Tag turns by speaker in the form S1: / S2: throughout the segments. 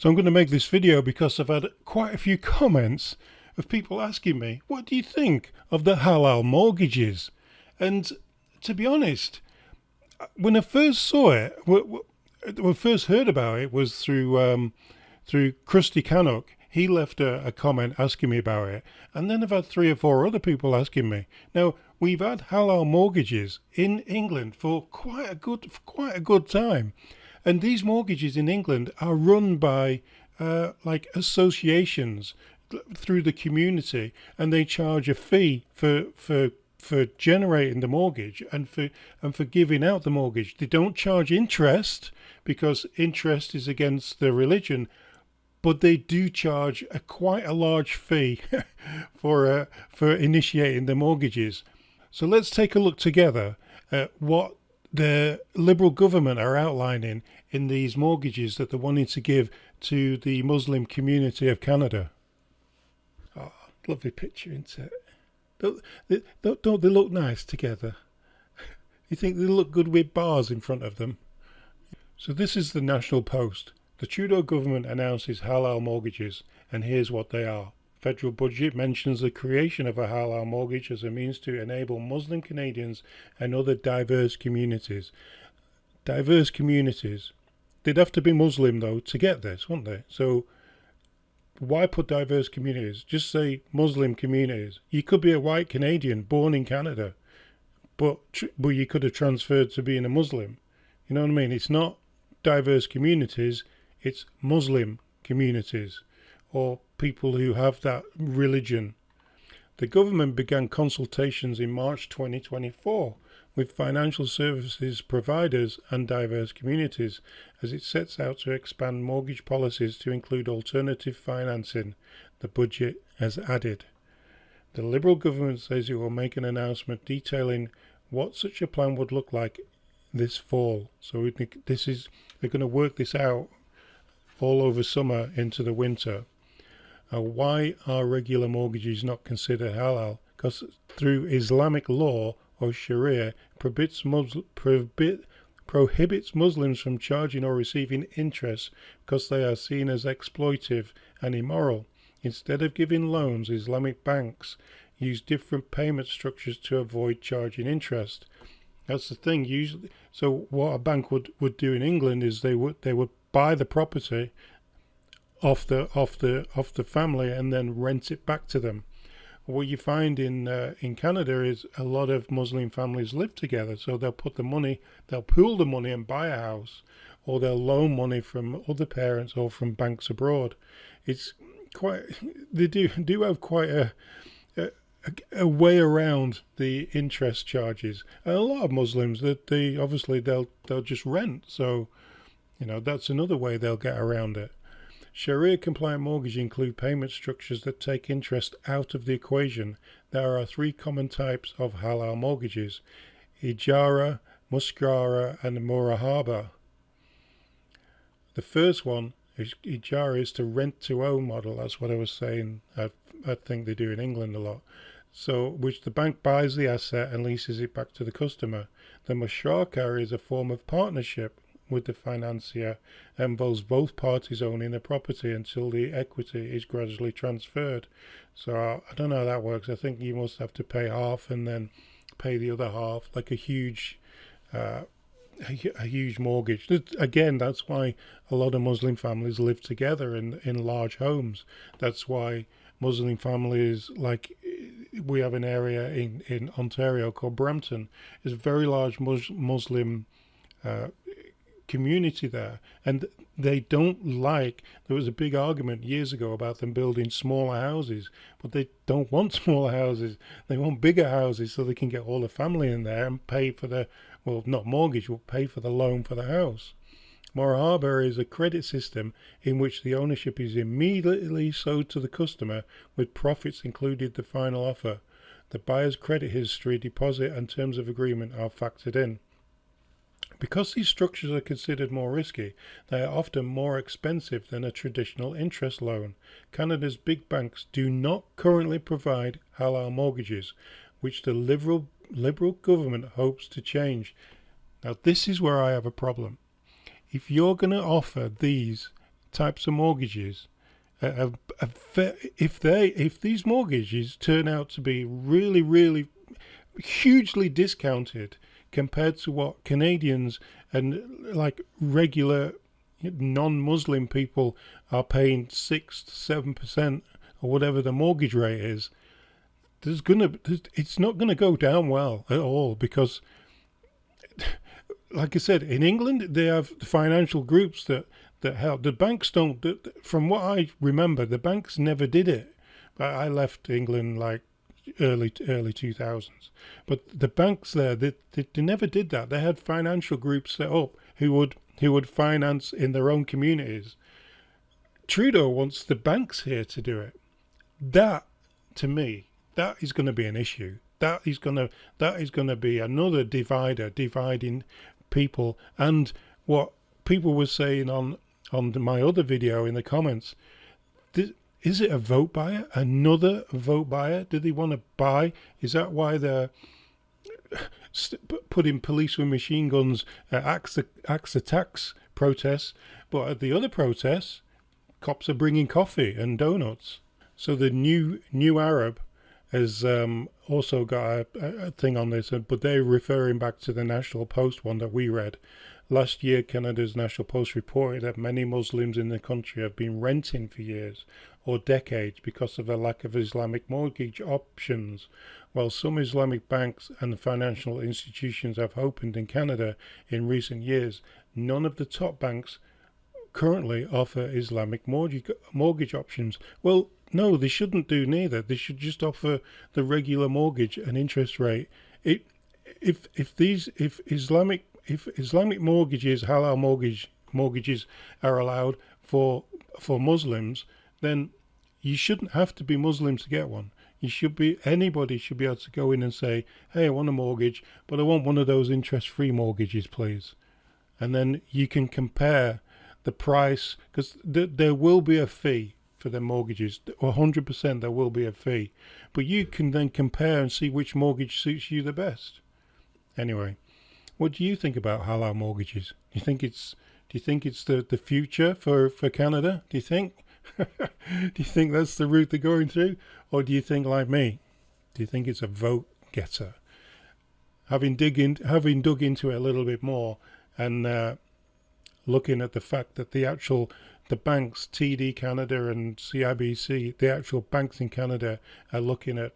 S1: So I'm going to make this video because I've had quite a few comments of people asking me, what do you think of the halal mortgages? And to be honest, when I first saw it, when I first heard about it was through Krusty Canuck. He left a comment asking me about it, and then I've had 3 or 4 other people asking me. Now we've had halal mortgages in England for quite a good time, and these mortgages in England are run by like associations through the community, and they charge a fee for generating the mortgage and for giving out the mortgage. They don't charge interest because interest is against the religion, but they do charge quite a large fee for initiating the mortgages. So let's take a look together at what the Liberal government are outlining in these mortgages that they're wanting to give to the Muslim community of Canada. Oh, lovely picture, isn't it? Don't they look nice together? You think they look good with bars in front of them? So this is the National Post. The Trudeau government announces halal mortgages, and here's what they are. Federal budget mentions the creation of a halal mortgage as a means to enable Muslim Canadians and other diverse communities. Diverse communities. They'd have to be Muslim, though, to get this, wouldn't they? So why put diverse communities? Just say Muslim communities. You could be a white Canadian born in Canada, but you could have transferred to being a Muslim. You know what I mean? It's not diverse communities, it's Muslim communities or people who have that religion. The government began consultations in March 2024 with financial services providers and diverse communities as it sets out to expand mortgage policies to include alternative financing, the budget has added. The Liberal government says it will make an announcement detailing what such a plan would look like this fall. So they're going to work this out all over summer into the winter. Why are regular mortgages not considered halal? Because through Islamic law or Sharia prohibits Muslims from charging or receiving interest because they are seen as exploitive and immoral. Instead of giving loans, Islamic banks use different payment structures to avoid charging interest. That's the thing. Usually, so what a bank would do in England is they would buy the property off the family and then rent it back to them. What you find in Canada is a lot of Muslim families live together, so they'll pool the money and buy a house, or they'll loan money from other parents or from banks abroad. It's they do have quite a way around the interest charges. And a lot of Muslims they'll just rent, so that's another way they'll get around it. Sharia compliant mortgages include payment structures that take interest out of the equation. There are 3 common types of halal mortgages: ijara, muskrara and murahaba. The first one is ijara, is to rent to own model. That's what I was saying. I think they do in England a lot. So, which the bank buys the asset and leases it back to the customer. The musharaka is a form of partnership with the financier and involves both parties owning the property until the equity is gradually transferred. So I don't know how that works. I think you must have to pay half and then pay the other half, like a huge mortgage. Again, that's why a lot of Muslim families live together in large homes. That's why Muslim families, like we have an area in Ontario called Brampton, is a very large Muslim community there, and they don't like. There was a big argument years ago about them building smaller houses, but they don't want smaller houses. They want bigger houses so they can get all the family in there and pay for not mortgage, but pay for the loan for the house. Morahaba is a credit system in which the ownership is immediately sold to the customer with profits included the final offer. The buyer's credit history, deposit and terms of agreement are factored in. Because these structures are considered more risky, they are often more expensive than a traditional interest loan. Canada's big banks do not currently provide halal mortgages, which the Liberal government hopes to change. Now, this is where I have a problem. If you're going to offer these types of mortgages, if these mortgages turn out to be really, really hugely discounted compared to what Canadians and like regular non-Muslim people are paying 6 to 7% or whatever the mortgage rate is, it's not gonna go down well at all, because like I said, in England they have financial groups that help. The banks don't. From what I remember, the banks never did it. I left England like early 2000s, but the banks there, they never did that. They had financial groups set up who would finance in their own communities. Trudeau wants the banks here to do it. That, to me, that is going to be an issue. That is going to be another dividing people. And what people were saying on my other video in the comments, is it a vote buyer? Another vote buyer? Do they want to buy? Is that why they're putting police with machine guns at axe attacks protests, but at the other protests, cops are bringing coffee and donuts? So the new Arab has also got a thing on this, but they're referring back to the National Post one that we read. Last year, Canada's National Post reported that many Muslims in the country have been renting for years or decades because of a lack of Islamic mortgage options. While some Islamic banks and financial institutions have opened in Canada in recent years, none of the top banks currently offer Islamic mortgage options. Well, no, they shouldn't do neither. They should just offer the regular mortgage and interest rate. If Islamic mortgages, halal mortgages are allowed for Muslims, then you shouldn't have to be Muslim to get one. Anybody should be able to go in and say, hey, I want a mortgage, but I want one of those interest-free mortgages, please. And then you can compare the price, because there will be a fee for their mortgages. 100% there will be a fee. But you can then compare and see which mortgage suits you the best. Anyway, what do you think about halal mortgages? Do you think it's the future for Canada? Do you think? Do you think that's the route they're going through? Or do you think, like me, do you think it's a vote getter? Having dug into it a little bit more, and looking at the fact that the banks, TD Canada and CIBC, the actual banks in Canada, are looking at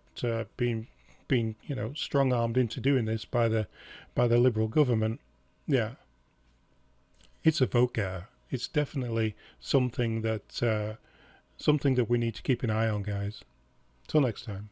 S1: being strong-armed into doing this by the Liberal government. Yeah, it's a vote getter. It's definitely something that we need to keep an eye on, guys. Till next time.